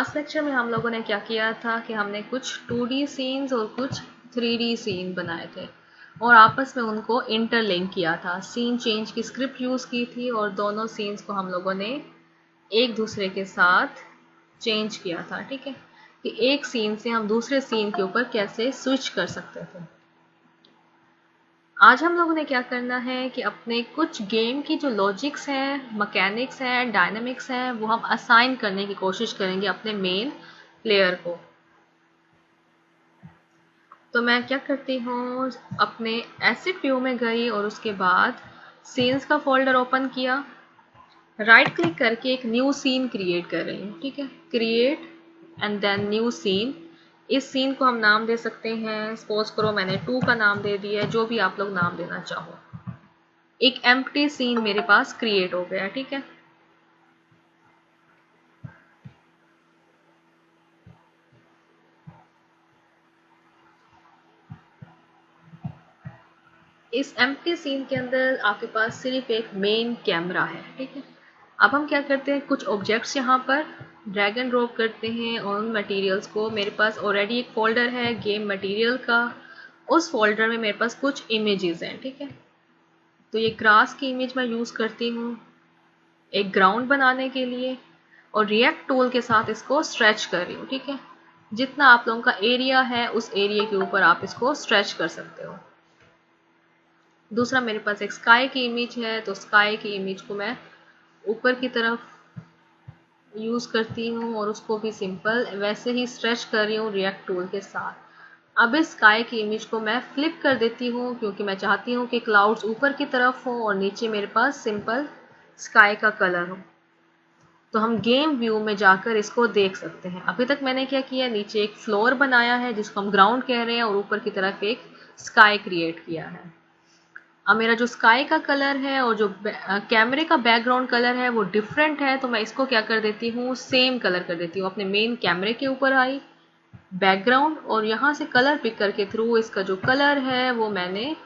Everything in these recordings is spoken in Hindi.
लास्ट लेक्चर में हम लोगों ने क्या किया था कि हमने कुछ 2D सीन्स और कुछ 3D सीन बनाए थे और आपस में उनको इंटरलिंक किया था। सीन चेंज की स्क्रिप्ट यूज़ की थी और दोनों सीन्स को हम लोगों ने एक दूसरे के साथ चेंज किया था। ठीक है, कि एक सीन से हम दूसरे सीन के ऊपर कैसे स्विच कर सकते थे। आज हम लोगों ने क्या करना है कि अपने कुछ गेम की जो लॉजिक्स हैं, मैकेनिक्स हैं, डायनामिक्स हैं, वो हम असाइन करने की कोशिश करेंगे अपने मेन प्लेयर को। तो मैं क्या करती हूँ, अपने एसेट व्यू में गई और उसके बाद सीन्स का फोल्डर ओपन किया, राइट क्लिक करके एक न्यू सीन क्रिएट कर रही हूँ। ठीक है, create and then new scene. इस सीन को हम नाम दे सकते हैं, सपोज करो मैंने 2 का नाम दे दिया है, जो भी आप लोग नाम देना चाहो। एक एम्प्टी सीन मेरे पास क्रिएट हो गया। ठीक है, इस एम्प्टी सीन के अंदर आपके पास सिर्फ एक मेन कैमरा है। ठीक है, अब हम क्या करते हैं, कुछ ऑब्जेक्ट्स यहाँ पर ड्रैग एंड ड्रॉप करते हैं और उन मटेरियल्स को, मेरे पास ऑलरेडी एक फोल्डर है गेम मटेरियल का, उस फोल्डर में मेरे पास कुछ इमेजेस हैं। ठीक है, तो ये ग्रास की इमेज मैं यूज़ करती हूँ एक ग्राउंड बनाने के लिए और रिएक्ट टूल के साथ इसको स्ट्रेच कर रही हूँ। ठीक है, जितना आप लोगों का एरिया है उस एरिया के ऊपर आप इसको स्ट्रेच कर सकते हो। दूसरा मेरे पास एक स्काई की इमेज है, तो स्काई की इमेज को मैं ऊपर की तरफ यूज़ करती हूँ और उसको भी सिंपल वैसे ही स्ट्रेच कर रही हूँ रिएक्ट टूल के साथ। अब इस स्काई की इमेज को मैं फ्लिप कर देती हूँ क्योंकि मैं चाहती हूँ कि क्लाउड्स ऊपर की तरफ हो और नीचे मेरे पास सिंपल स्काई का कलर हो। तो हम गेम व्यू में जाकर इसको देख सकते हैं। अभी तक मैंने क्या किया, नीचे एक फ्लोर बनाया है जिसको हम ग्राउंड कह रहे हैं और ऊपर की तरफ एक स्काई क्रिएट किया है। अब मेरा जो स्काई का कलर है और जो कैमरे का बैकग्राउंड कलर है वो डिफरेंट है, तो मैं इसको क्या कर देती हूँ, सेम कलर कर देती हूँ। अपने मेन कैमरे के ऊपर आई बैकग्राउंड और यहाँ से कलर पिक करके थ्रू इसका जो कलर है वो मैंने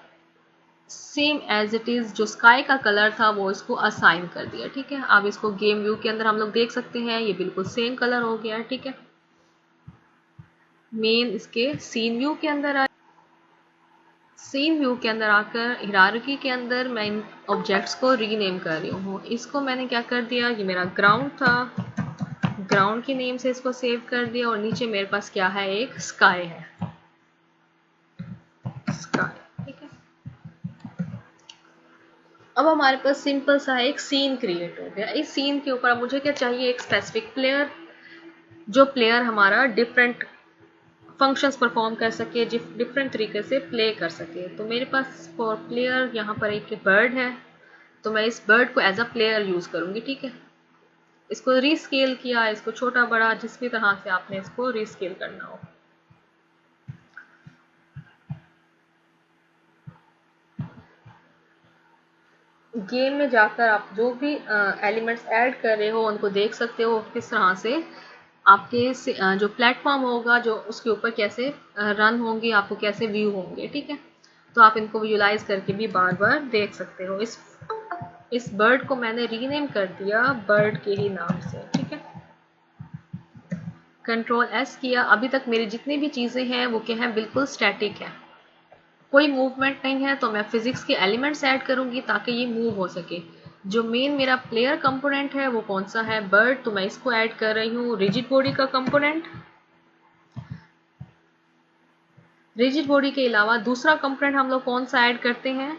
सेम एज इट इज जो स्काई का कलर था वो इसको असाइन कर दिया। ठीक है, अब इसको गेम व्यू के अंदर हम लोग देख सकते हैं, ये बिल्कुल सेम कलर हो गया है। ठीक है, मेन इसके सीन व्यू के अंदर आए, सीन व्यू के अंदर आकर हिरार्की के अंदर मैं इन ऑब्जेक्ट्स को रीनेम कर रही हूँ। इसको मैंने क्या कर दिया, ये मेरा ग्राउंड था, ग्राउंड की नेम से इसको सेव कर दिया और नीचे मेरे पास क्या है, एक स्काई है, स्काई। ठीक है, अब हमारे पास सिंपल सा एक सीन क्रिएट हो गया। इस सीन के ऊपर मुझे क्या चाहिए, एक स्पेसिफिक प्लेयर, जो प्लेयर हमारा डिफरेंट फंक्शंस परफॉर्म कर सके, डिफरेंट तरीके से प्ले कर सके। तो मेरे पास फॉर प्लेयर यहाँ पर एक बर्ड है, तो मैं इस बर्ड को एज अ प्लेयर यूज़ करूँगी। ठीक है, इसको रीस्केल किया, इसको छोटा बड़ा जिस भी तरह से आपने इसको रीस्केल करना हो। गेम में जाकर आप जो भी एलिमेंट्स ऐड कर रहे हो उनको देख सकते हो किस तरह से आपके जो प्लेटफॉर्म होगा, जो उसके ऊपर कैसे रन होंगे, आपको कैसे व्यू होंगे। ठीक है, तो आप इनको विजुलाइज करके भी बार बार देख सकते हो। इस बर्ड को मैंने रीनेम कर दिया बर्ड के ही नाम से। ठीक है, कंट्रोल एस किया। अभी तक मेरी जितनी भी चीज़ें हैं वो क्या है, बिल्कुल स्टैटिक है, कोई मूवमेंट नहीं है। तो मैं फिजिक्स के एलिमेंट्स ऐड करूंगी ताकि ये मूव हो सके। जो मेन मेरा प्लेयर कंपोनेंट है वो कौन सा है, बर्ड, तो मैं इसको ऐड कर रही हूँ रिजिड बॉडी का कंपोनेंट। रिजिड बॉडी के अलावा दूसरा कंपोनेंट हम लोग कौन सा ऐड करते हैं,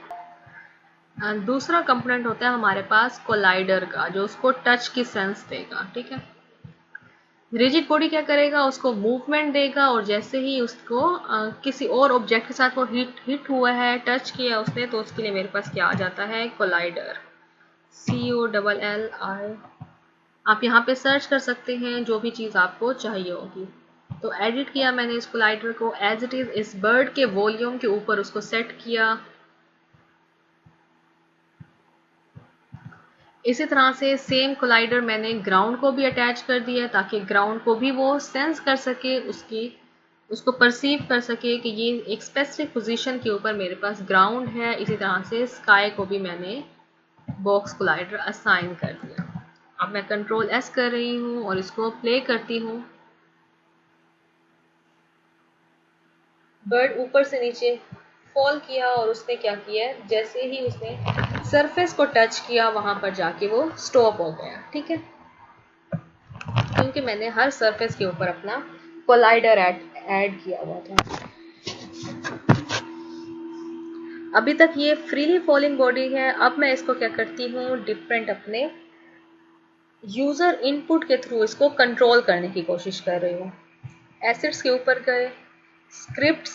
दूसरा कंपोनेंट होता है हमारे पास कोलाइडर का, जो उसको टच की सेंस देगा। ठीक है, रिजिड बॉडी क्या करेगा, उसको मूवमेंट देगा और जैसे ही उसको किसी और ऑब्जेक्ट के साथ वो हिट हुआ है, टच किया उसने, तो उसके लिए मेरे पास क्या आ जाता है, कोलाइडर, COLLI। आप यहाँ पे सर्च कर सकते हैं जो भी चीज़ आपको चाहिए होगी। तो एडिट किया मैंने इस कोलाइडर को, एज इट इज़ इस बर्ड के वॉल्यूम के ऊपर उसको सेट किया। इसी तरह से सेम कोलाइडर मैंने ग्राउंड को भी अटैच कर दिया है ताकि ग्राउंड को भी वो सेंस कर सके, उसको परसीव कर सके कि ये एक स्पेसिफिक पोजीशन के ऊपर मेरे पास ग्राउंड है। इसी तरह से स्काई को भी मैंने बॉक्स कोलाइडर असाइन कर दिया। अब मैं कंट्रोल एस कर रही हूँ और इसको प्ले करती हूँ। बर्ड ऊपर से नीचे फॉल किया और उसने क्या किया, जैसे ही उसने सरफेस को टच किया वहां पर जाके वो स्टॉप हो गया। ठीक है, क्योंकि मैंने हर सरफेस के ऊपर अपना कोलाइडर ऐड किया हुआ था। अभी तक ये फ्रीली फॉलिंग बॉडी है। अब मैं इसको क्या करती हूँ, डिफरेंट अपने यूजर इनपुट के थ्रू इसको कंट्रोल करने की कोशिश कर रही हूँ। एसिड्स के ऊपर गए, स्क्रिप्ट्स,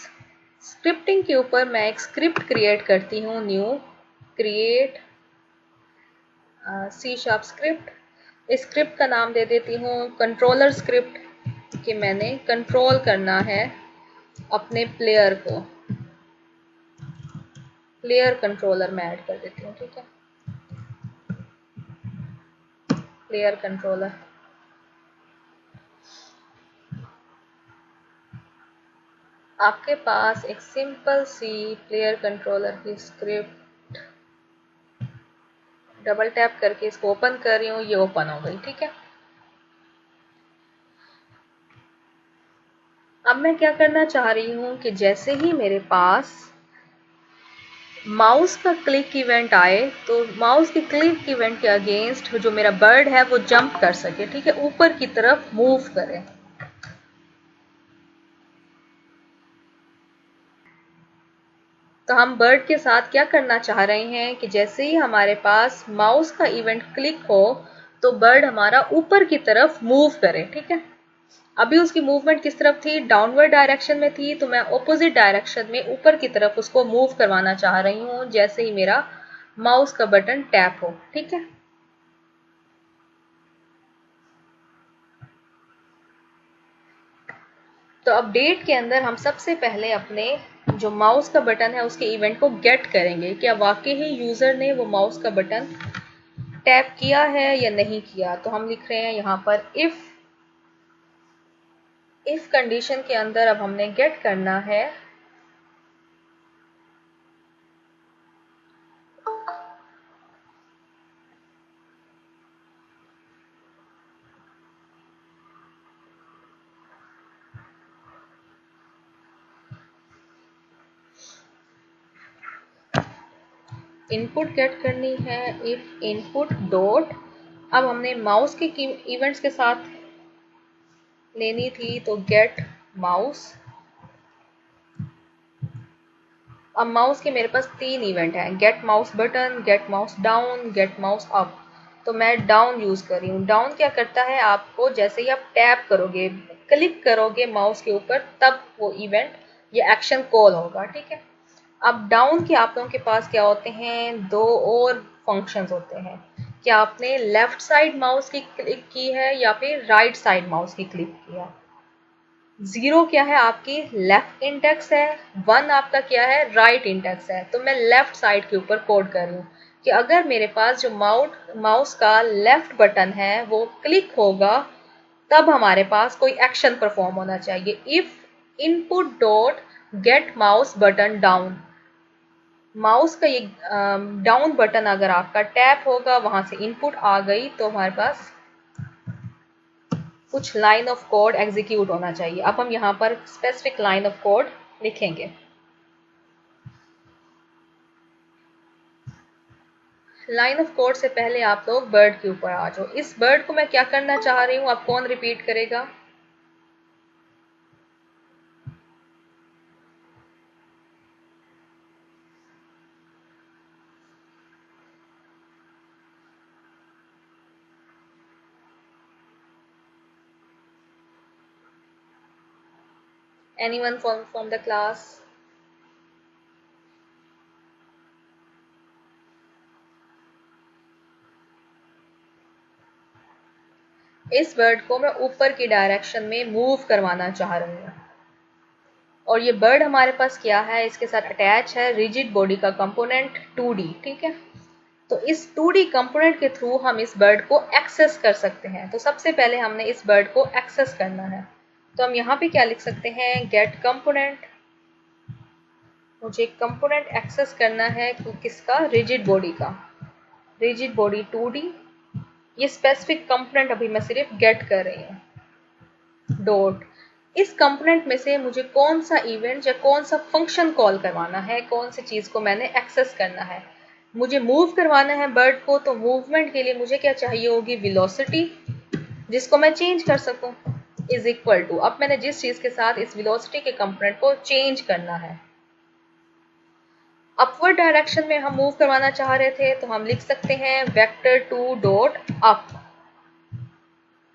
स्क्रिप्टिंग के ऊपर मैं एक स्क्रिप्ट क्रिएट करती हूँ, new create C sharp script. इस स्क्रिप्ट का नाम दे देती हूँ कंट्रोलर स्क्रिप्ट, कि मैंने कंट्रोल करना है अपने प्लेयर को। प्लेयर कंट्रोलर में ऐड कर देती हूँ। ठीक है, प्लेयर कंट्रोलर। आपके पास एक सिंपल सी प्लेयर कंट्रोलर की स्क्रिप्ट, डबल टैप करके इसको ओपन कर रही हूँ, ये ओपन हो गई। ठीक है, अब मैं क्या करना चाह रही हूँ कि जैसे ही मेरे पास माउस का क्लिक इवेंट आए तो माउस के क्लिक इवेंट के अगेंस्ट जो मेरा बर्ड है वो जंप कर सके। ठीक है, ऊपर की तरफ मूव करे। तो हम बर्ड के साथ क्या करना चाह रहे हैं कि जैसे ही हमारे पास माउस का इवेंट क्लिक हो तो बर्ड हमारा ऊपर की तरफ मूव करे। ठीक है, अभी उसकी मूवमेंट किस तरफ थी, डाउनवर्ड डायरेक्शन में थी, तो मैं ऑपोजिट डायरेक्शन में ऊपर की तरफ उसको मूव करवाना चाह रही हूँ जैसे ही मेरा माउस का बटन टैप हो। ठीक है, तो अपडेट के अंदर हम सबसे पहले अपने जो माउस का बटन है उसके इवेंट को गेट करेंगे, क्या वाकई ही यूजर ने वो माउस का बटन टैप किया है या नहीं किया। तो हम लिख रहे हैं यहाँ पर इफ कंडीशन के अंदर अब हमने गेट करना है इनपुट गेट करनी है, इफ इनपुट डॉट, अब हमने माउस के इवेंट्स के साथ लेनी थी तो गेट माउस। अब माउस के मेरे पास 3 इवेंट है, get mouse button, get mouse down, get mouse up. तो मैं डाउन यूज कर रही हूँ। डाउन क्या करता है, आपको जैसे ही आप टैप करोगे, क्लिक करोगे माउस के ऊपर, तब वो इवेंट या एक्शन कॉल होगा। ठीक है, अब डाउन के आप लोगों के पास क्या होते हैं, 2 और फंक्शंस होते हैं। क्या आपने लेफ्ट साइड माउस की क्लिक की है या फिर राइट साइड माउस की क्लिक किया। 0 क्या है, आपकी लेफ्ट इंडेक्स है, 1 आपका क्या है, राइट इंडेक्स है। तो मैं लेफ्ट साइड के ऊपर कोड कर रही हूँ कि अगर मेरे पास जो माउस का लेफ्ट बटन है वो क्लिक होगा तब हमारे पास कोई एक्शन परफॉर्म होना चाहिए। If input dot gate mouse button down, mouse का ये डाउन बटन अगर आपका टैप होगा, वहां से इनपुट आ गई, तो हमारे पास कुछ लाइन ऑफ कोड एग्जीक्यूट होना चाहिए। अब हम यहाँ पर स्पेसिफिक लाइन ऑफ कोड लिखेंगे। लाइन ऑफ कोड से पहले आप लोग बर्ड के ऊपर आ जाओ। इस बर्ड को मैं क्या करना चाह रही हूँ, अब कौन रिपीट करेगा। Anyone from the class. इस बर्ड को मैं ऊपर की डायरेक्शन में मूव करवाना चाह रही हूँ। और ये बर्ड हमारे पास क्या है, इसके साथ अटैच है रिजिड बॉडी का कंपोनेंट 2D। ठीक है, तो इस 2D कंपोनेंट के थ्रू हम इस बर्ड को एक्सेस कर सकते हैं। तो सबसे पहले हमने इस बर्ड को एक्सेस करना है, तो हम यहाँ पे क्या लिख सकते हैं, गेट कंपोनेंट। मुझे कंपोनेंट एक्सेस करना है किसका, रिजिड बॉडी का। रिजिड बॉडी 2D, ये स्पेसिफिक कंपोनेंट अभी मैं सिर्फ गेट कर रही हूँ। डॉट, इस कंपोनेंट में से मुझे कौन सा इवेंट या कौन सा फंक्शन कॉल करवाना है, कौन सी चीज को मैंने एक्सेस करना है। मुझे मूव करवाना है बर्ड को, तो मूवमेंट के लिए मुझे क्या चाहिए होगी, वेलोसिटी, जिसको मैं चेंज कर सकूं, इज इक्वल टू, अब मैंने जिस चीज के साथ इस वेलोसिटी के कंपोनेंट को चेंज करना है, अपवर्ड डायरेक्शन में हम मूव करवाना चाह रहे थे, तो हम लिख सकते हैं वेक्टर 2 डॉट अप।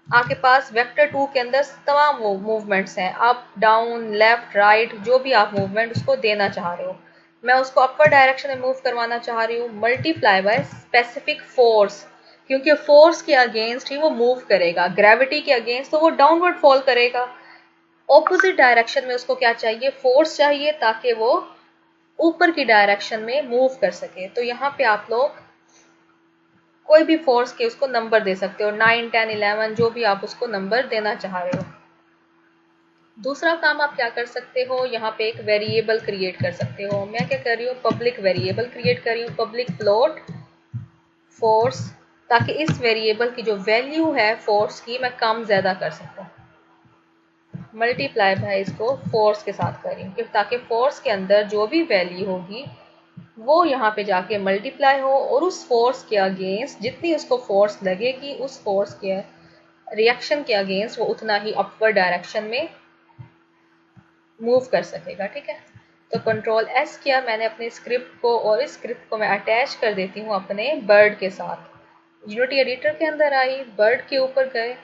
आपके पास वेक्टर 2 के अंदर तमाम मूवमेंट्स हैं, अप डाउन लेफ्ट राइट, जो भी आप मूवमेंट उसको देना चाह रहे हो। मैं उसको अपवर्ड डायरेक्शन में मूव करवाना चाह रही हूँ, मल्टीप्लाई बाय स्पेसिफिक फोर्स, क्योंकि फोर्स के अगेंस्ट ही वो मूव करेगा, ग्रेविटी के अगेंस्ट तो वो डाउनवर्ड फॉल करेगा। ऑपोजिट डायरेक्शन में उसको क्या चाहिए, फोर्स चाहिए, ताकि वो ऊपर की डायरेक्शन में मूव कर सके। तो यहाँ पे आप लोग कोई भी फोर्स के उसको नंबर दे सकते हो, 9 10 11, जो भी आप उसको नंबर देना चाह रहे हो। दूसरा काम आप क्या कर सकते हो, यहाँ पे एक वेरिएबल क्रिएट कर सकते हो। मैं क्या कर रही हूँ, पब्लिक वेरिएबल क्रिएट कर रही हूँ, पब्लिक फ्लोट फोर्स, ताकि इस वेरिएबल की जो वैल्यू है फोर्स की मैं कम ज्यादा कर सकूँ। मल्टीप्लाई बाय इसको फोर्स के साथ कर रही हूँ, ताकि फोर्स के अंदर जो भी वैल्यू होगी वो यहाँ पे जाके मल्टीप्लाई हो, और उस फोर्स के अगेंस्ट जितनी उसको फोर्स लगेगी, उस फोर्स के रिएक्शन के अगेंस्ट वो उतना ही अपवर्ड डायरेक्शन में मूव कर सकेगा। ठीक है, तो कंट्रोल एस किया मैंने अपने स्क्रिप्ट को, और इस स्क्रिप्ट को मैं अटैच कर देती हूँ अपने बर्ड के साथ। यूनिटी एडिटर के अंदर आई, बर्ड के ऊपर गए,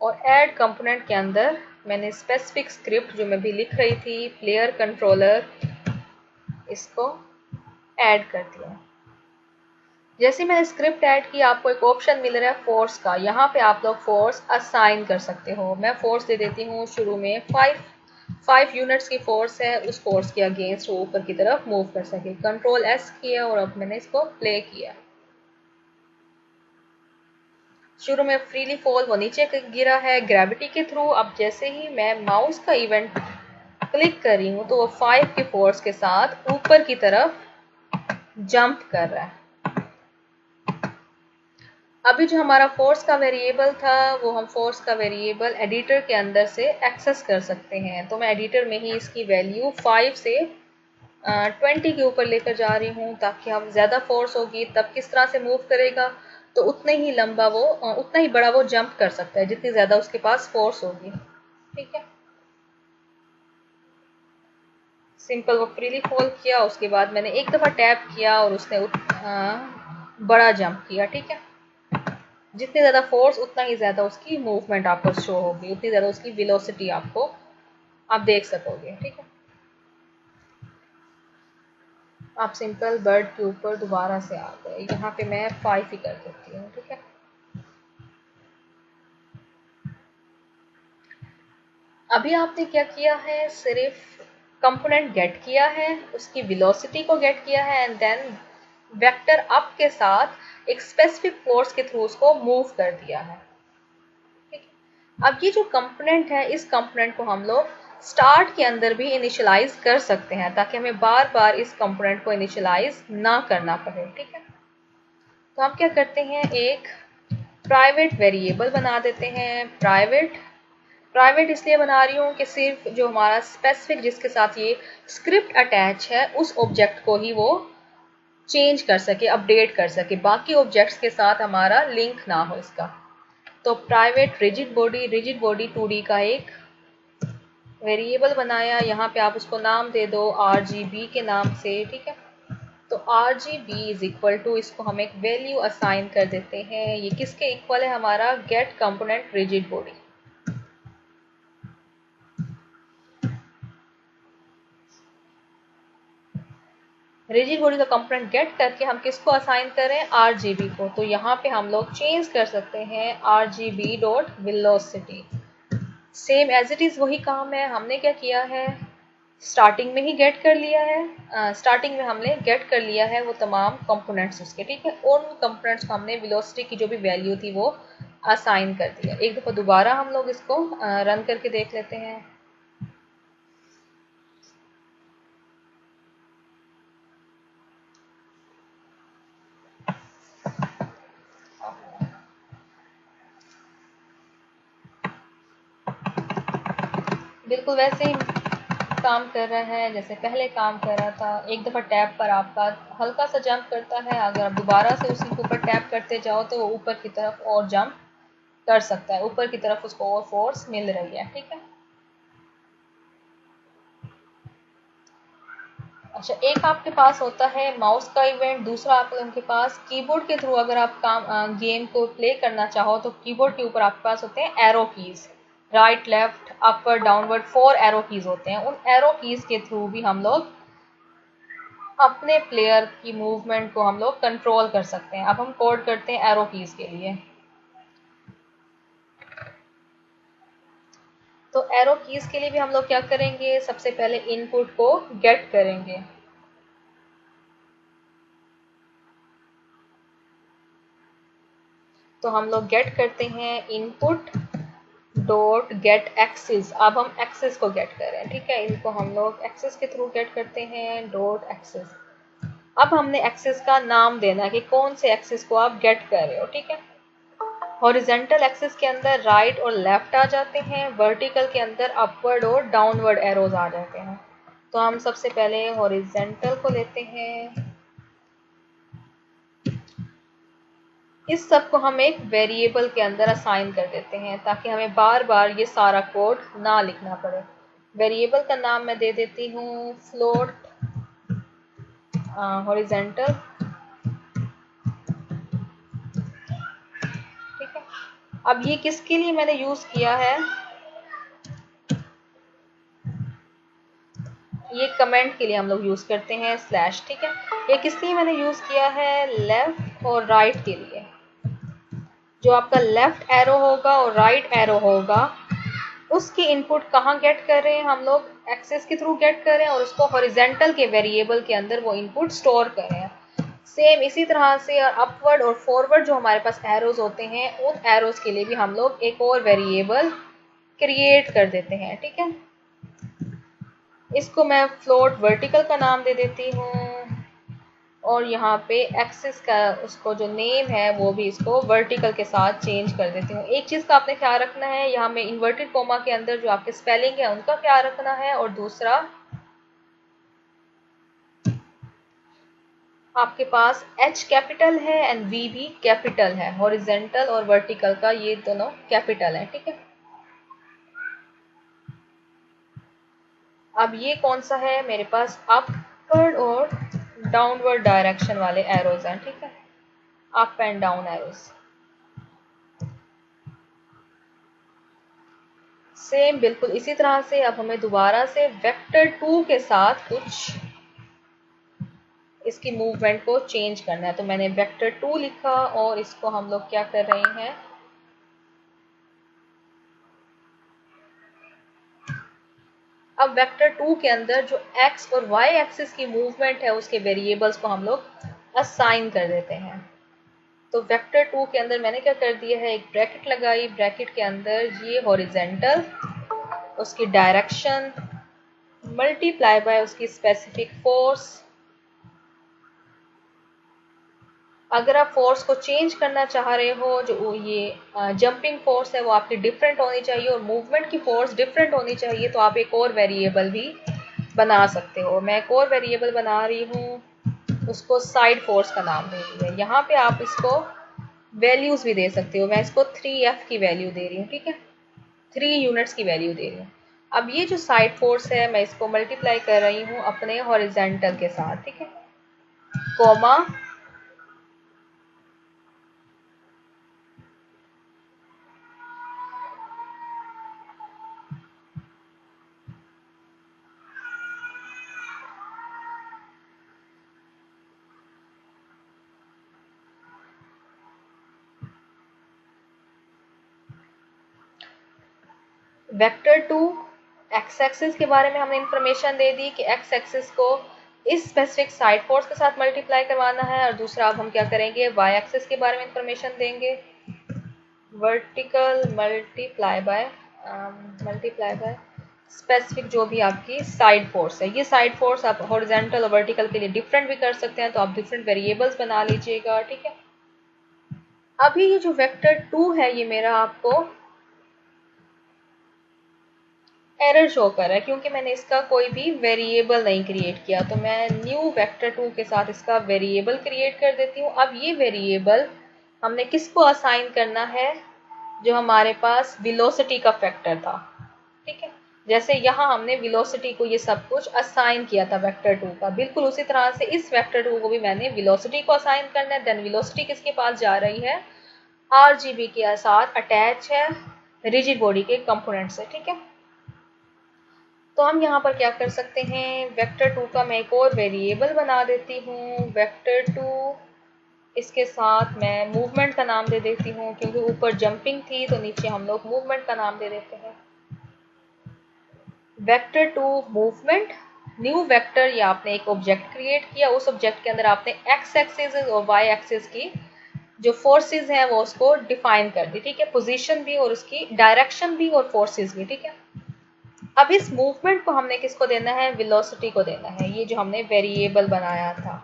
और ऐड कंपोनेंट के अंदर मैंने स्पेसिफिक स्क्रिप्ट जो मैं भी लिख रही थी, प्लेयर कंट्रोलर, इसको ऐड कर दिया। जैसे मैंने स्क्रिप्ट ऐड की, आपको एक ऑप्शन मिल रहा है फोर्स का, यहाँ पे आप लोग फोर्स असाइन कर सकते हो। मैं फोर्स दे देती हूँ शुरू में 5 यूनिट्स की फोर्स है, उस फोर्स के अगेंस्ट वो ऊपर की तरफ मूव कर सके। कंट्रोल एस किया और अब मैंने इसको प्ले किया। शुरू में फ्रीली फॉल वो नीचे गिरा है ग्रेविटी के थ्रू। अब जैसे ही मैं माउस का इवेंट क्लिक कर रही हूँ, तो वो 5 की फोर्स के साथ ऊपर की तरफ जंप कर रहा है। अभी जो हमारा फोर्स का वेरिएबल था, वो हम फोर्स का वेरिएबल एडिटर के अंदर से एक्सेस कर सकते हैं। तो मैं एडिटर में ही इसकी वैल्यू 5 से 20 के ऊपर लेकर जा रही हूँ, ताकि हम ज़्यादा फोर्स होगी तब किस तरह से मूव करेगा, तो उतने ही लंबा वो उतना ही बड़ा वो जंप कर सकता है, जितनी ज़्यादा उसके पास फोर्स होगी। ठीक है, सिंपल वो फ्रीली फॉल किया, उसके बाद मैंने एक दफ़ा टैप किया और उसने बड़ा जंप किया। ठीक है, जितनी ज़्यादा फोर्स उतना ही ज़्यादा उसकी मूवमेंट आपको शो होगी, उतनी ज़्यादा उसकी वेलोसिटी आपको आप देख सकोगे। ठीक है, आप सिंपल बर्ड के ऊपर दोबारा से आ गए, यहाँ पे मैं 5 ही कर देती हूँ। ठीक है, अभी आपने क्या किया है, सिर्फ कंपोनेंट गेट किया है, उसकी वेलोसिटी को गेट किया है, एंड देन वेक्टर अप के साथ एक स्पेसिफिक फोर्स के थ्रू उसको मूव कर दिया है। अब ये जो कंपोनेंट है, इस कंपोनेंट को हम लोग स्टार्ट के अंदर भी इनिशियलाइज कर सकते हैं, ताकि हमें बार बार इस कंपोनेंट को इनिशियलाइज ना करना पड़े। ठीक है, तो हम क्या करते हैं, एक प्राइवेट वेरिएबल बना देते हैं। प्राइवेट इसलिए बना रही हूँ कि सिर्फ जो हमारा स्पेसिफिक जिसके साथ ये स्क्रिप्ट अटैच है, उस ऑब्जेक्ट को ही वो चेंज कर सके, अपडेट कर सके, बाकी ऑब्जेक्ट्स के साथ हमारा लिंक ना हो इसका। तो प्राइवेट रिजिड बॉडी 2D का एक वेरिएबल बनाया, यहाँ पे आप उसको नाम दे दो RGB के नाम से। ठीक है, तो RGB इज इक्वल टू, इसको हम एक वैल्यू असाइन कर देते हैं। ये किसके इक्वल है, हमारा get component rigid body. Rigid body का कंपोनेंट गेट करके हम किसको असाइन करें, RGB को। तो यहाँ पे हम लोग चेंज कर सकते हैं RGB dot velocity. Same as it is वही काम है, हमने क्या किया है, स्टार्टिंग में ही गेट कर लिया है। स्टार्टिंग में हमने गेट कर लिया है वो तमाम कंपोनेंट्स उसके। ठीक है, और उन कंपोनेंट्स को हमने वेलोसिटी की जो भी वैल्यू थी वो असाइन कर दिया। एक दफ़ा दोबारा हम लोग इसको रन करके देख लेते हैं। बिल्कुल वैसे ही काम कर रहा है जैसे पहले काम कर रहा था। एक दफ़ा टैप पर आपका हल्का सा जंप करता है, अगर आप दोबारा से उसी के ऊपर टैप करते जाओ तो वो ऊपर की तरफ और जंप कर सकता है, ऊपर की तरफ उसको और फोर्स मिल रही है। ठीक है। अच्छा, एक आपके पास होता है माउस का इवेंट, दूसरा आप लोगों के पास कीबोर्ड के थ्रू अगर आप गेम को प्ले करना चाहो तो कीबोर्ड के ऊपर आपके पास होते हैं arrow keys, right left upper downward 4 arrow keys होते हैं। उन एरो कीज के थ्रू भी हम लोग अपने प्लेयर की मूवमेंट को हम लोग कंट्रोल कर सकते हैं। अब हम कोड करते हैं एरो कीज के लिए। तो एरो कीज के लिए भी हम लोग क्या करेंगे, सबसे पहले इनपुट को गेट करेंगे। तो हम लोग गेट करते हैं इनपुट डॉट गेट एक्सिस। अब हम एक्सिस को गेट कर रहे हैं। ठीक है, इनको हम लोग एक्सिस के थ्रू गेट करते हैं, डॉट एक्सिस। अब हमने एक्सिस का नाम देना है कि कौन से एक्सिस को आप गेट कर रहे हो। ठीक है, हॉरिजेंटल एक्सिस के अंदर राइट और लेफ्ट आ जाते हैं, वर्टिकल के अंदर अपवर्ड और डाउनवर्ड एरोज आ जाते हैं। तो हम सबसे पहले हॉरिजेंटल को लेते हैं। इस सब को हम एक वेरिएबल के अंदर असाइन कर देते हैं ताकि हमें बार बार ये सारा कोड ना लिखना पड़े। वेरिएबल का नाम मैं दे देती हूँ फ्लोट हॉरिजेंटल। ठीक है, अब ये किसके लिए मैंने यूज किया है, ये कमेंट के लिए हम लोग यूज करते हैं स्लैश। ठीक है, ये किस लिए मैंने यूज किया है, लेफ्ट और राइट के लिए। जो आपका लेफ्ट एरो होगा और राइट एरो होगा उसकी इनपुट कहाँ गेट कर रहे हैं, हम लोग एक्सेस के थ्रू गेट कर रहे हैं और उसको हॉरिजेंटल के वेरिएबल के अंदर वो इनपुट स्टोर कर रहे हैं। सेम इसी तरह से अपवर्ड और फॉरवर्ड जो हमारे पास एरोज होते हैं उन एरोज के लिए भी हम लोग एक और वेरिएबल क्रिएट कर देते हैं। ठीक है, इसको मैं फ्लोट वर्टिकल का नाम दे देती हूँ और यहाँ पे एक्सिस का उसको जो नेम है वो भी इसको वर्टिकल के साथ चेंज कर देती हूँ। एक चीज़ का आपने ख्याल रखना है, यहाँ में इन्वर्टेड कोमा के अंदर जो आपके स्पेलिंग है उनका ख्याल रखना है, और दूसरा आपके पास एच कैपिटल है एंड वी भी कैपिटल है, हॉरिजेंटल और वर्टिकल का ये दोनों कैपिटल है। ठीक है, अब ये कौन सा है, मेरे पास अपवर्ड और डाउनवर्ड डायरेक्शन वाले एरोज हैं। ठीक है, up and down arrows. Same बिल्कुल इसी तरह से अब हमें दोबारा से वेक्टर 2 के साथ कुछ इसकी मूवमेंट को चेंज करना है। तो मैंने वेक्टर 2 लिखा और इसको हम लोग क्या कर रहे हैं, अब वेक्टर 2 के अंदर जो x और y एक्सिस की मूवमेंट है उसके वेरिएबल्स को हम लोग असाइन कर देते हैं। तो वेक्टर 2 के अंदर मैंने क्या कर दिया है, एक ब्रैकेट लगाई, ब्रैकेट के अंदर ये हॉरिजेंटल उसकी डायरेक्शन मल्टीप्लाई बाय उसकी स्पेसिफिक फोर्स। अगर आप फोर्स को चेंज करना चाह रहे हो, जो ये जंपिंग फोर्स है वो आपकी डिफरेंट होनी चाहिए और मूवमेंट की फोर्स डिफरेंट होनी चाहिए, तो आप एक और वेरिएबल भी बना सकते हो। मैं एक और वेरिएबल बना रही हूँ, उसको साइड फोर्स का नाम दे रही है। यहाँ पे आप इसको वैल्यूज भी दे सकते हो। मैं इसको 3F की वैल्यू दे रही हूँ। ठीक है, 3 यूनिट्स की वैल्यू दे रही हूँ। अब ये जो साइड फोर्स है मैं इसको मल्टीप्लाई कर रही हूँ अपने हॉरिजेंटल के साथ। ठीक है, कोमा वेक्टर 2 एक्स एक्सिस के बारे में हमने इंफॉर्मेशन दे दी कि एक्स एक्सिस को इस स्पेसिफिक साइड फोर्स के साथ मल्टीप्लाई करवाना है, और दूसरा अब हम क्या करेंगे, वाई एक्सिस के बारे में इंफॉर्मेशन देंगे, वर्टिकल मल्टीप्लाई बाय स्पेसिफिक जो भी आपकी साइड फोर्स है। ये साइड फोर्स आप हॉरिजेंटल और वर्टिकल के लिए डिफरेंट भी कर सकते हैं, तो आप डिफरेंट वेरिएबल्स बना लीजिएगा। ठीक है, अभी ये जो वेक्टर 2 है ये मेरा आपको एरर शो कर रहा है क्योंकि मैंने इसका कोई भी वेरिएबल नहीं क्रिएट किया। तो मैं न्यू वेक्टर 2 के साथ इसका वेरिएबल क्रिएट कर देती हूँ। अब ये वेरिएबल हमने किसको असाइन करना है, जो हमारे पास वेलोसिटी का फैक्टर था, ठीक है। जैसे यहाँ हमने वेलोसिटी को ये सब कुछ असाइन किया था वेक्टर 2 का, बिल्कुल उसी तरह से इस वेक्टर 2 को भी मैंने वेलोसिटी को असाइन करना है। देन वेलोसिटी किसके पास जा रही है, आरजीबी के साथ अटैच है रिजिड बॉडी के कंपोनेंट से, ठीक है। तो हम यहाँ पर क्या कर सकते हैं, वेक्टर 2 का मैं एक और वेरिएबल बना देती हूँ। वेक्टर 2 इसके साथ मैं मूवमेंट का नाम दे देती हूँ, क्योंकि ऊपर जंपिंग थी तो नीचे हम लोग मूवमेंट का नाम दे देते हैं। वेक्टर 2 मूवमेंट, न्यू वेक्टर, या आपने एक ऑब्जेक्ट क्रिएट किया, उस ऑब्जेक्ट के अंदर आपने एक्स एक्सिस और वाई एक्सिस की जो फोर्सेस हैं वो उसको डिफाइन कर दी, ठीक है। पोजीशन भी और उसकी डायरेक्शन भी और फोर्सेस भी, ठीक है। अब इस मूवमेंट को हमने किसको देना है, वेलोसिटी को देना है, ये जो हमने वेरिएबल बनाया था।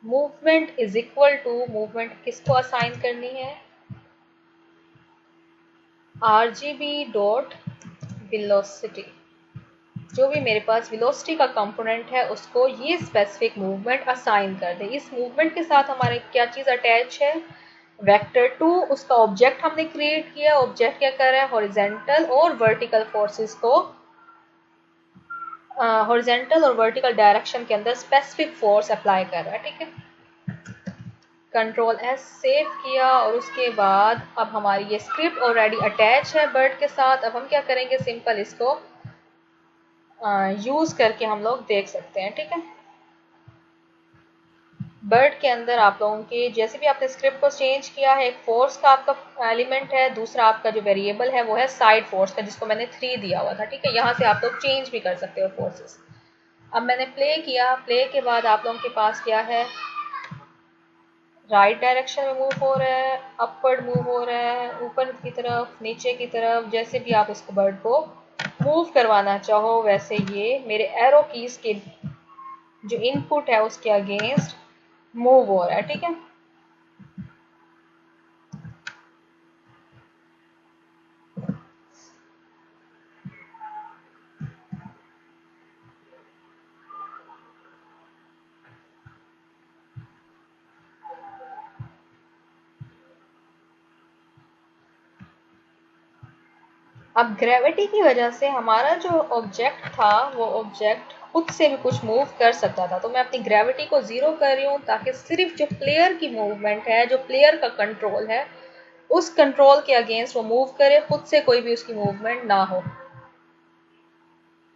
Movement is equal to, movement किसको असाइन करनी है, आरजीबी डॉट वेलोसिटी, जो भी मेरे पास वेलोसिटी का कंपोनेंट है उसको ये स्पेसिफिक मूवमेंट असाइन कर दे। इस मूवमेंट के साथ हमारे क्या चीज अटैच है, वेक्टर 2, उसका ऑब्जेक्ट हमने क्रिएट किया। ऑब्जेक्ट क्या कर रहा है, हॉरिजेंटल और वर्टिकल फोर्सेस को, हॉरिजेंटल और वर्टिकल डायरेक्शन के अंदर स्पेसिफिक फोर्स अप्लाई कर रहा है, ठीक है। कंट्रोल एस सेव किया और उसके बाद अब हमारी ये स्क्रिप्ट ऑलरेडी अटैच है बर्ड के साथ। अब हम क्या करेंगे, सिंपल इसको यूज करके हम लोग देख सकते हैं, ठीक है। बर्ड के अंदर आप लोगों के जैसे भी आपने स्क्रिप्ट को चेंज किया है, एक फोर्स का आपका एलिमेंट है, दूसरा आपका जो वेरिएबल है वो है साइड फोर्स का, जिसको मैंने 3 दिया हुआ था, ठीक है। यहाँ से आप लोग चेंज भी कर सकते हो फोर्सेस। अब मैंने प्ले किया, प्ले के बाद आप लोगों के पास क्या है, राइट डायरेक्शन में मूव हो रहा है, अपवर्ड मूव हो रहा है, ऊपर की तरफ, नीचे की तरफ, जैसे भी आप इसको बर्ड को मूव करवाना चाहो वैसे ये मेरे एरो कीज के जो इनपुट है उसके अगेंस्ट मूव हो रहा है, ठीक है। अब ग्रेविटी की वजह से हमारा जो ऑब्जेक्ट था वो ऑब्जेक्ट खुद से भी कुछ मूव कर सकता था। तो मैं अपनी ग्रेविटी को 0 कर रही हूँ ताकि सिर्फ जो प्लेयर की मूवमेंट है, जो प्लेयर का कंट्रोल है, उस कंट्रोल के अगेंस्ट वो मूव करे, खुद से कोई भी उसकी मूवमेंट ना हो।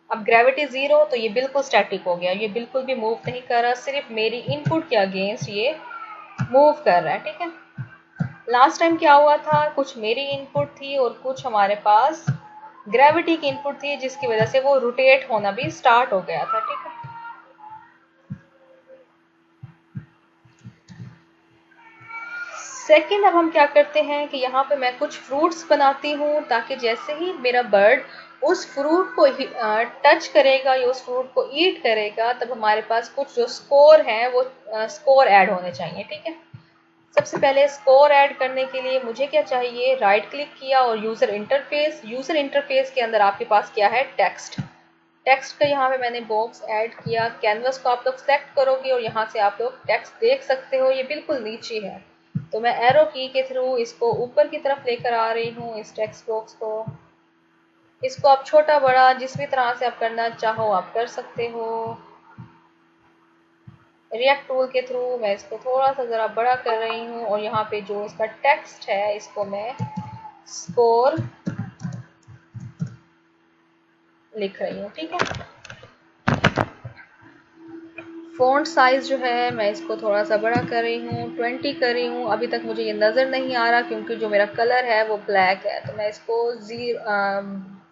अब ग्रेविटी 0 तो ये बिल्कुल स्टैटिक हो गया, ये बिल्कुल भी मूव नहीं कर रहा, सिर्फ मेरी इनपुट के अगेंस्ट ये मूव कर रहा है, ठीक है। लास्ट टाइम क्या हुआ था, कुछ मेरी इनपुट थी और कुछ हमारे पास ग्रेविटी की इनपुट थी, जिसकी वजह से वो रोटेट होना भी स्टार्ट हो गया था, ठीक है। सेकंड, अब हम क्या करते हैं कि यहाँ पे मैं कुछ फ्रूट्स बनाती हूँ, ताकि जैसे ही मेरा बर्ड उस फ्रूट को टच करेगा या उस फ्रूट को ईट करेगा, तब हमारे पास कुछ जो स्कोर है वो स्कोर ऐड होने चाहिए, ठीक है। सबसे पहले स्कोर ऐड करने के लिए मुझे क्या चाहिए, राइट क्लिक किया और यूजर इंटरफेस, यूजर इंटरफेस के अंदर आपके पास क्या है, टेक्स्ट, टेक्स्ट का यहाँ पे मैंने बॉक्स ऐड किया। कैनवस को आप लोग सेलेक्ट करोगे और यहाँ से आप लोग टेक्स्ट देख सकते हो, ये बिल्कुल नीचे है। तो मैं एरो की के थ्रू इसको ऊपर की तरफ लेकर आ रही हूँ, इस टेक्स्ट बॉक्स को। इसको आप छोटा बड़ा जिस भी तरह से आप करना चाहो आप कर सकते हो। रिएक्ट टूल के थ्रू मैं इसको थोड़ा सा ज़रा बड़ा कर रही हूँ और यहाँ पे जो इसका टेक्स्ट है इसको मैं स्कोर लिख रही हूँ, ठीक है। फ़ॉन्ट साइज़ जो है मैं इसको थोड़ा सा बड़ा कर रही हूँ, 20 कर रही हूँ। अभी तक मुझे ये नज़र नहीं आ रहा क्योंकि जो मेरा कलर है वो ब्लैक है, तो मैं इसको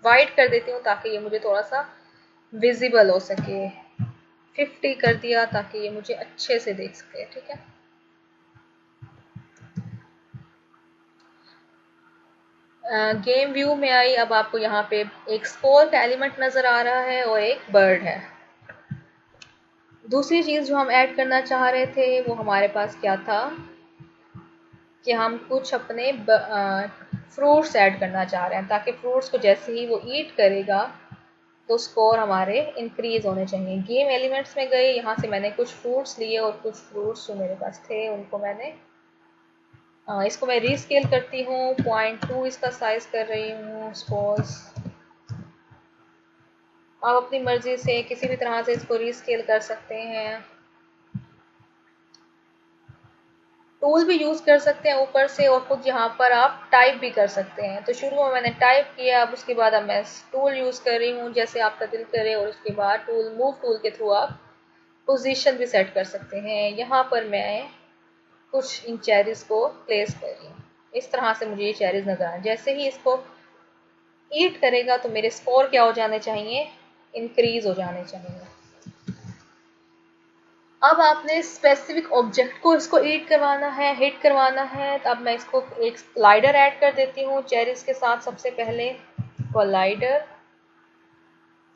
वाइट कर देती हूँ ताकि ये मुझे थोड़ा सा विजिबल हो सके। 50 कर दिया ताकि ये मुझे अच्छे से देख सके, ठीक है। गेम व्यू में आई, अब आपको यहाँ पे एक स्कोर का एलिमेंट नज़र आ रहा है और एक बर्ड है। दूसरी चीज़ जो हम ऐड करना चाह रहे थे वो हमारे पास क्या था कि हम कुछ अपने फ्रूट्स ऐड करना चाह रहे हैं, ताकि फ्रूट्स को जैसे ही वो ईट करेगा तो स्कोर हमारे इंक्रीज होने चाहिए। गेम एलिमेंट्स में गए, यहाँ से मैंने कुछ फ्रूट्स लिए और कुछ फ्रूट्स जो मेरे पास थे उनको मैंने इसको मैं रीस्केल करती हूँ, 0.2 इसका साइज कर रही हूँ सपोज। आप अपनी मर्जी से किसी भी तरह से इसको रीस्केल कर सकते हैं। टूल भी यूज कर सकते हैं ऊपर से, और कुछ यहाँ पर आप टाइप भी कर सकते हैं। तो शुरू में मैंने टाइप किया, अब उसके बाद अब मैं टूल यूज कर रही हूँ जैसे आपका दिल करे, और उसके बाद टूल मूव टूल के थ्रू आप पोजीशन भी सेट कर सकते हैं। यहाँ पर मैं कुछ इन चेरीज को प्लेस कर रही हूँ। इस तरह से मुझे ये चेरीज नजर आए। जैसे ही इसको ईट करेगा तो मेरे स्कोर क्या हो जाने चाहिए, इंक्रीज हो जाने चाहिए। अब आपने स्पेसिफिक ऑब्जेक्ट को इसको ईट करवाना है, हिट करवाना है। तो अब मैं इसको एक कोलाइडर ऐड कर देती हूँ चेरीज के साथ। सबसे पहले कोलाइडर,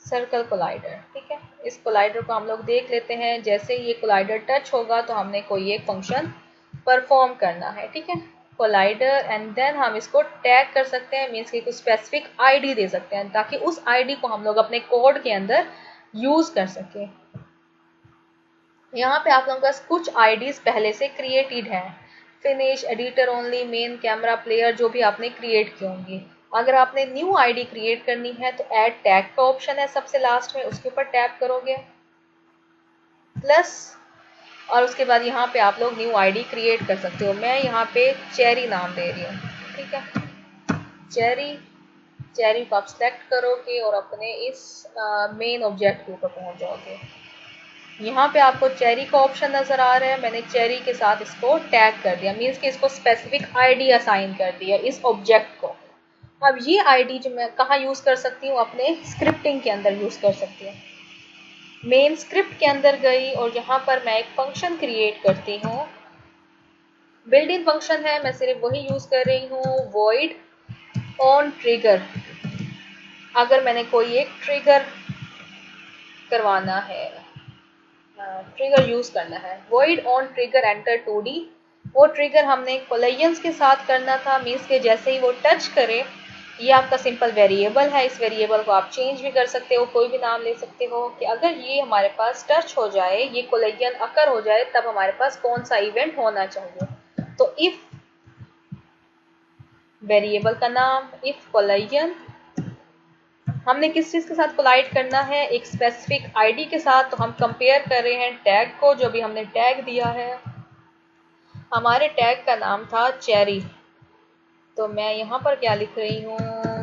सर्कल कोलाइडर, ठीक है। इस कोलाइडर को हम लोग देख लेते हैं। जैसे ही ये कोलाइडर टच होगा तो हमने कोई एक फंक्शन परफॉर्म करना है, ठीक है। कोलाइडर एंड देन हम इसको टैग कर सकते हैं, मीन्स कि कुछ स्पेसिफिक आईडी दे सकते हैं ताकि उस आईडी को हम लोग अपने कोड के अंदर यूज कर सके। यहाँ पे आप लोगों के पास कुछ आईडीज पहले से क्रिएटेड है, finish, editor only, main, camera, player, जो भी आपने क्रिएट की होंगी। अगर आपने न्यू आईडी क्रिएट करनी है तो ऐड टैग का ऑप्शन है सबसे लास्ट में, उसके ऊपर टैप करोगे प्लस, और उसके बाद यहाँ पे आप लोग न्यू आईडी क्रिएट कर सकते हो। मैं यहाँ पे चेरी नाम दे रही हूँ, ठीक है। चेरी, चेरी को आप सेलेक्ट करोगे और अपने इस मेन ऑब्जेक्ट के ऊपर पहुंच जाओगे। यहाँ पे आपको चेरी का ऑप्शन नजर आ रहा है, मैंने चेरी के साथ इसको टैग कर दिया, मीन्स कि इसको स्पेसिफिक आईडी असाइन कर दिया इस ऑब्जेक्ट को। अब ये आईडी जो मैं कहाँ यूज कर सकती हूँ, अपने स्क्रिप्टिंग के अंदर यूज कर सकती हूँ। मेन स्क्रिप्ट के अंदर गई और यहाँ पर मैं एक फंक्शन क्रिएट करती हूँ। बिल्ट इन फंक्शन है, मैं सिर्फ वही यूज कर रही हूँ, वॉइड ऑन ट्रिगर। अगर मैंने कोई एक ट्रिगर करवाना है, ट्रिगर यूज करना है, void on trigger enter 2D। वो ट्रिगर हमने कोलिजन्स के साथ करना था, मीन्स के जैसे ही वो टच करे, ये आपका सिंपल वेरिएबल है, इस वेरिएबल को आप चेंज भी कर सकते हो, कोई भी नाम ले सकते हो कि अगर ये हमारे पास टच हो जाए, ये कोलिजन अकर हो जाए, तब हमारे पास कौन सा इवेंट होना चाहिए। तो इफ वेरिएबल का नाम, इफ कोलिजन, हमने किस चीज के साथ कोलाइड करना है, एक स्पेसिफिक आईडी के साथ। तो हम कंपेयर कर रहे हैं टैग को, जो भी हमने टैग दिया है, हमारे टैग का नाम था चेरी। तो मैं यहाँ पर क्या लिख रही हूँ,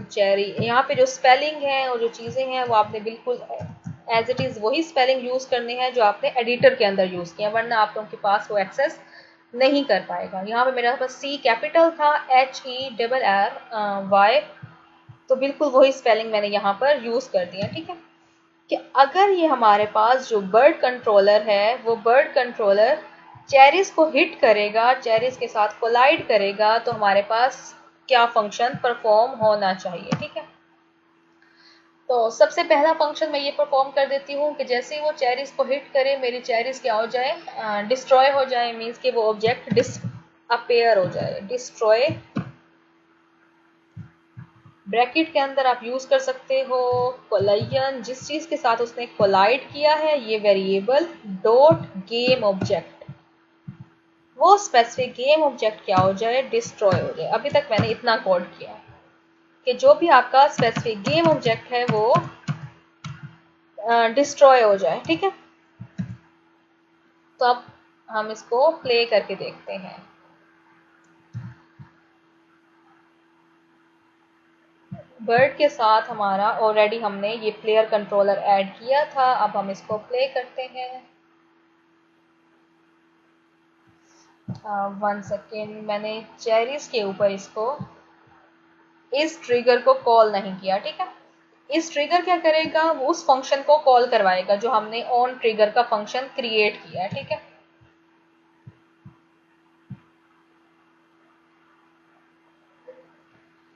चेरी। यहाँ पे जो स्पेलिंग है और जो चीजें हैं वो आपने बिल्कुल एज इट इज वही स्पेलिंग यूज करनी है जो आपने एडिटर के अंदर यूज किया, वरना आप लोगों के पास वो एक्सेस नहीं कर पाएगा। यहाँ पे मेरे पास सी कैपिटल था, HERRY, तो बिल्कुल वही स्पेलिंग मैंने यहाँ पर यूज कर दिया, ठीक है। कि अगर ये हमारे पास जो बर्ड कंट्रोलर है, वो बर्ड कंट्रोलर चेरीज को हिट करेगा, चेरीज के साथ कोलाइड करेगा, तो हमारे पास क्या फंक्शन परफॉर्म होना चाहिए, ठीक है। तो सबसे पहला फंक्शन मैं ये परफॉर्म कर देती हूँ कि जैसे ही वो चेरीज को हिट करे, मेरी चेरीज क्या हो जाए, डिस्ट्रॉय हो जाए, मीन्स कि वो ऑब्जेक्ट डिसअपेयर हो जाए। डिस्ट्रॉय ब्रैकेट के अंदर आप यूज कर सकते हो कोलिजन, जिस चीज के साथ उसने कोलाइड किया है, ये वेरिएबल डॉट गेम ऑब्जेक्ट, वो स्पेसिफिक गेम ऑब्जेक्ट क्या हो जाए, डिस्ट्रॉय हो जाए। अभी तक मैंने इतना कोड किया कि जो भी आपका स्पेसिफिक गेम ऑब्जेक्ट है वो डिस्ट्रॉय हो जाए, ठीक है। तो अब हम इसको प्ले करके देखते हैं। बर्ड के साथ हमारा ऑलरेडी हमने ये प्लेयर कंट्रोलर ऐड किया था। अब हम इसको प्ले करते हैं। 1 सेकेंड, मैंने चेरीज के ऊपर इसको, इस ट्रिगर को कॉल नहीं किया, ठीक है। इस ट्रिगर क्या करेगा, वो उस फंक्शन को कॉल करवाएगा जो हमने ऑन ट्रिगर का फंक्शन क्रिएट किया है, ठीक है।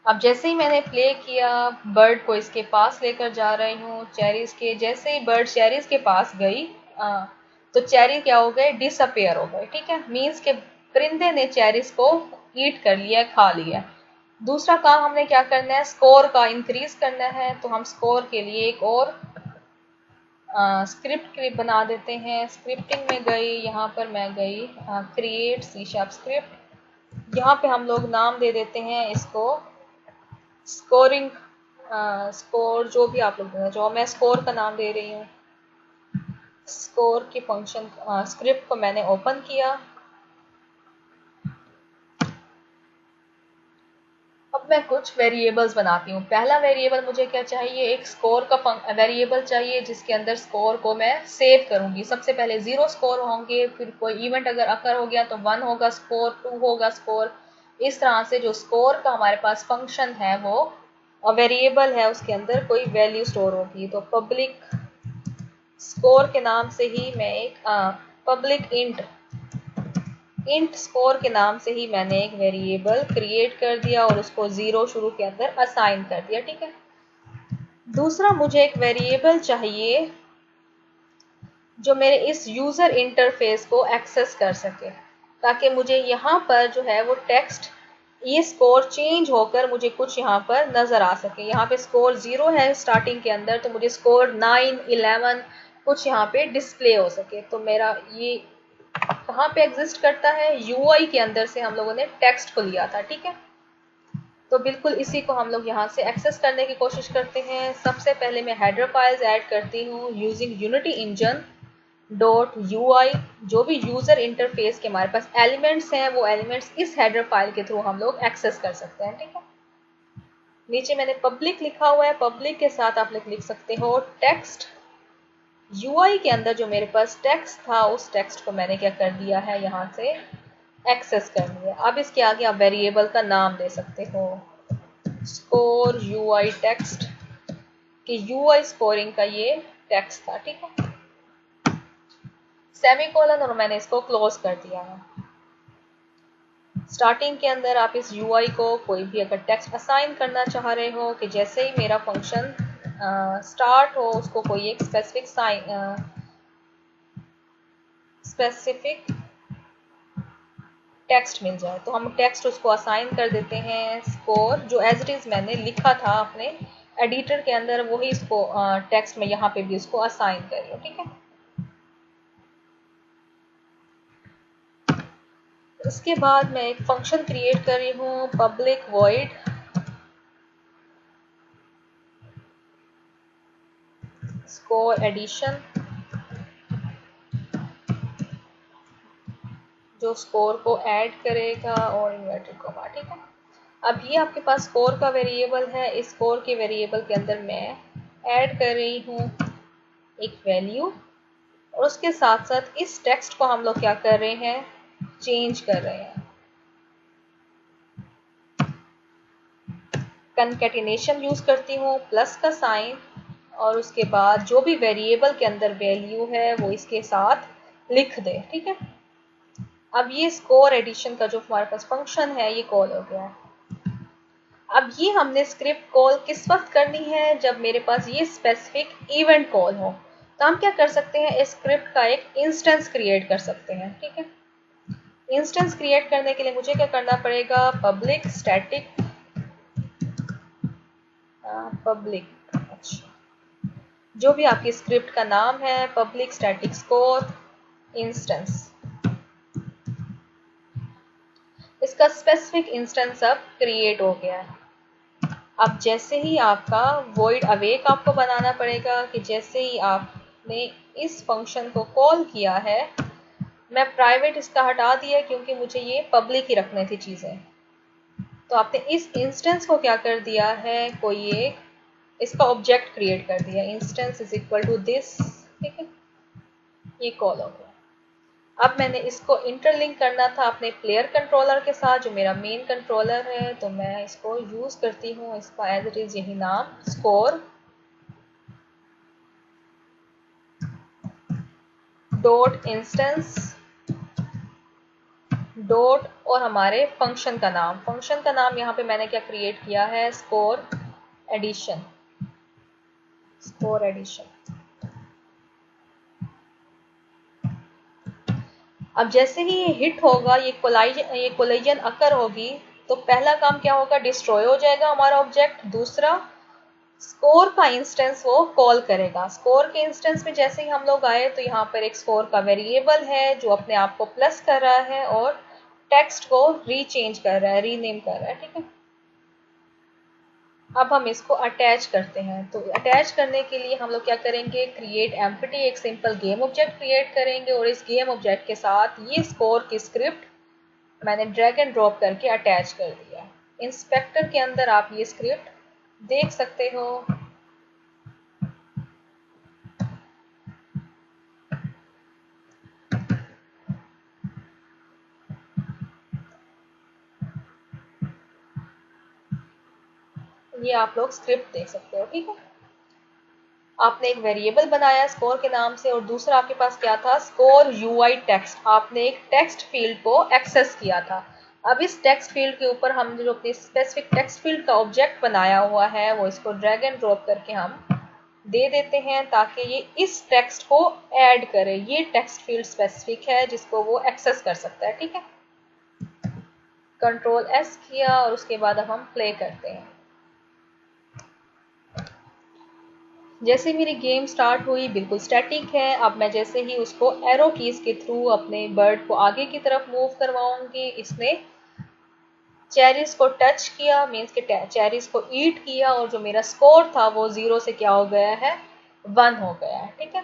अब जैसे ही मैंने प्ले किया, बर्ड को इसके पास लेकर जा रही हूँ चेरीज के, जैसे ही बर्ड चेरीज के पास गई, तो चेरी क्या हो गए, डिसअपेयर हो गए, ठीक है। मीन्स के परिंदे ने चेरीज को ईट कर लिया, खा लिया। दूसरा काम हमने क्या करना है, स्कोर का इंक्रीज करना है। तो हम स्कोर के लिए एक और स्क्रिप्ट बना देते हैं। स्क्रिप्टिंग में गई, यहाँ पर मैं गई क्रिएट सी शार्प स्क्रिप्ट। यहाँ पे हम लोग नाम दे देते हैं इसको स्कोरिंग, स्कोर जो भी आप लोग देना चाहो। मैं स्कोर का नाम दे रही हूँ। स्कोर की फंक्शन स्क्रिप्ट को मैंने ओपन किया। अब मैं कुछ वेरिएबल्स बनाती हूँ। पहला वेरिएबल मुझे क्या चाहिए, एक स्कोर का वेरिएबल चाहिए जिसके अंदर स्कोर को मैं सेव करूंगी। सबसे पहले 0 स्कोर होंगे, फिर कोई इवेंट अगर अकर हो गया तो 1 होगा स्कोर, 2 होगा स्कोर। इस तरह से जो स्कोर का हमारे पास फंक्शन है वो वेरिएबल है, उसके अंदर कोई वैल्यू स्टोर होगी। तो पब्लिक स्कोर के नाम से ही मैं एक पब्लिक इंट स्कोर के नाम से ही मैंने एक वेरिएबल क्रिएट कर दिया और उसको 0 शुरू के अंदर असाइन कर दिया। ठीक है। दूसरा मुझे एक वेरिएबल चाहिए जो मेरे इस यूजर इंटरफेस को एक्सेस कर सके, ताकि मुझे यहाँ पर जो है वो टेक्स्ट, ये स्कोर चेंज होकर मुझे कुछ यहाँ पर नजर आ सके। यहाँ पे स्कोर 0 है स्टार्टिंग के अंदर, तो मुझे स्कोर 9, 11 कुछ यहाँ पे डिस्प्ले हो सके। तो मेरा ये कहाँ पे एग्जिस्ट करता है, यूआई के अंदर से हम लोगों ने टेक्स्ट को लिया था। ठीक है। तो बिल्कुल इसी को हम लोग यहाँ से एक्सेस करने की कोशिश करते हैं। सबसे पहले मैं हेडर फाइल्स ऐड करती हूँ using unity engine dot UI. जो भी यूजर इंटरफेस के हमारे पास एलिमेंट्स हैं वो एलिमेंट्स इस हेडर फाइल के थ्रू हम लोग एक्सेस कर सकते हैं। ठीक है। नीचे मैंने पब्लिक लिखा हुआ है, पब्लिक के साथ आप लोग लिख सकते हो टेक्स्ट। यूआई के अंदर जो मेरे पास टेक्स्ट था उस टेक्स्ट को मैंने क्या कर दिया है, यहाँ से एक्सेस कर लिया। अब इसके आगे आप वेरिएबल का नाम दे सकते हो, स्कोर यूआई टेक्स्ट, कि यूआई स्कोरिंग का ये टेक्स्ट था। ठीक है। सेमीकोलन और मैंने इसको क्लोज कर दिया है। स्टार्टिंग के अंदर आप इस यूआई को कोई भी अगर टेक्स्ट असाइन करना चाह रहे हो कि जैसे ही मेरा फंक्शन स्टार्ट हो उसको कोई एक स्पेसिफिक टेक्स्ट मिल जाए, तो हम टेक्स्ट उसको असाइन कर देते हैं स्कोर, जो एज इट इज मैंने लिखा था अपने एडिटर के अंदर वही इसको टेक्स्ट में यहाँ पे भी उसको असाइन कर रही हूँ। ठीक है। इसके बाद मैं एक फंक्शन क्रिएट कर रही हूँ पब्लिक वॉइड स्कोर एडिशन, जो स्कोर को ऐड करेगा और इन्वर्टेड कॉमा। ठीक है। अब ये आपके पास स्कोर का वेरिएबल है। इस स्कोर के वेरिएबल के अंदर मैं ऐड कर रही हूँ एक वैल्यू, और उसके साथ साथ इस टेक्स्ट को हम लोग क्या कर रहे हैं, चेंज कर रहे हैं। कंकेटिनेशन यूज करती हूँ, प्लस का साइन, और उसके बाद जो भी वेरिएबल के अंदर वैल्यू है वो इसके साथ लिख दे। ठीक है। अब ये स्कोर एडिशन का जो हमारे पास फंक्शन है ये कॉल हो गया है। अब ये हमने स्क्रिप्ट कॉल किस वक्त करनी है, जब मेरे पास ये स्पेसिफिक इवेंट कॉल हो। तो हम क्या कर सकते हैं, इस स्क्रिप्ट का एक इंस्टेंस क्रिएट कर सकते हैं। ठीक है। इंस्टेंस क्रिएट करने के लिए मुझे क्या करना पड़ेगा, पब्लिक स्टैटिक पब्लिक, अच्छा, जो भी आपकी स्क्रिप्ट का नाम है, पब्लिक स्टैटिक स्कोर इंस्टेंस, इसका स्पेसिफिक इंस्टेंस अब क्रिएट हो गया है। अब जैसे ही आपका वॉइड अवेक आपको बनाना पड़ेगा कि जैसे ही आपने इस फंक्शन को कॉल किया है, मैं प्राइवेट इसका हटा दिया क्योंकि मुझे ये पब्लिक ही रखने थी चीज़ें। तो आपने इस इंस्टेंस को क्या कर दिया है, कोई एक इसका ऑब्जेक्ट क्रिएट कर दिया, instance is equal to this. ठीक है। ये कॉल हो गया। अब मैंने इसको इंटरलिंक करना था अपने प्लेयर कंट्रोलर के साथ जो मेरा मेन कंट्रोलर है, तो मैं इसको यूज करती हूँ, इसका एज इट इज यही नाम स्कोर डॉट इंस्टेंस डॉट और हमारे फंक्शन का नाम, फंक्शन का नाम यहाँ पे मैंने क्या क्रिएट किया है, स्कोर एडिशन, स्कोर एडिशन। अब जैसे ही ये हिट होगा, ये कोलाइजन अकर होगी, तो पहला काम क्या होगा, डिस्ट्रॉय हो जाएगा हमारा ऑब्जेक्ट। दूसरा, स्कोर का इंस्टेंस वो कॉल करेगा। स्कोर के इंस्टेंस में जैसे ही हम लोग आए तो यहाँ पर एक स्कोर का वेरिएबल है जो अपने आप को प्लस कर रहा है और टेक्स्ट को रीचेंज कर रहा है, रीनेम कर रहा है, ठीक है। अब हम इसको अटैच करते हैं। तो अटैच करने के लिए हम लोग क्या करेंगे, क्रिएट एम्प्टी, एक सिंपल गेम ऑब्जेक्ट क्रिएट करेंगे और इस गेम ऑब्जेक्ट के साथ ये स्कोर की स्क्रिप्ट मैंने ड्रैग एंड ड्रॉप करके अटैच कर दिया। इंस्पेक्टर के अंदर आप ये स्क्रिप्ट देख सकते हो। ये आप लोग स्क्रिप्ट देख सकते हो, ठीक है। आपने एक वेरिएबल बनाया स्कोर के नाम से और दूसरा आपके पास क्या था, स्कोर यूआई टेक्स्ट। आपने एक टेक्स्ट फील्ड को एक्सेस किया था। अब इस टेक्स्ट फील्ड के ऊपर हम जो अपनी स्पेसिफिक टेक्स्ट फील्ड का ऑब्जेक्ट बनाया हुआ है वो इसको ड्रैग एंड ड्रॉप करके हम दे देते हैं ताकि ये इस टेक्स्ट को ऐड करे। ये टेक्स्ट फील्ड स्पेसिफिक है जिसको वो एक्सेस कर सकता है, ठीक है। कंट्रोल एस किया और उसके बाद अब हम प्ले करते हैं। जैसे मेरी गेम स्टार्ट हुई बिल्कुल स्टैटिक है। अब मैं जैसे ही उसको एरो कीज के थ्रू अपने बर्ड को आगे की तरफ मूव करवाऊंगी, इसने चेरीज को टच किया, मीन्स के चेरीज को ईट किया और जो मेरा स्कोर था वो 0 से क्या हो गया है, 1 हो गया है, ठीक है।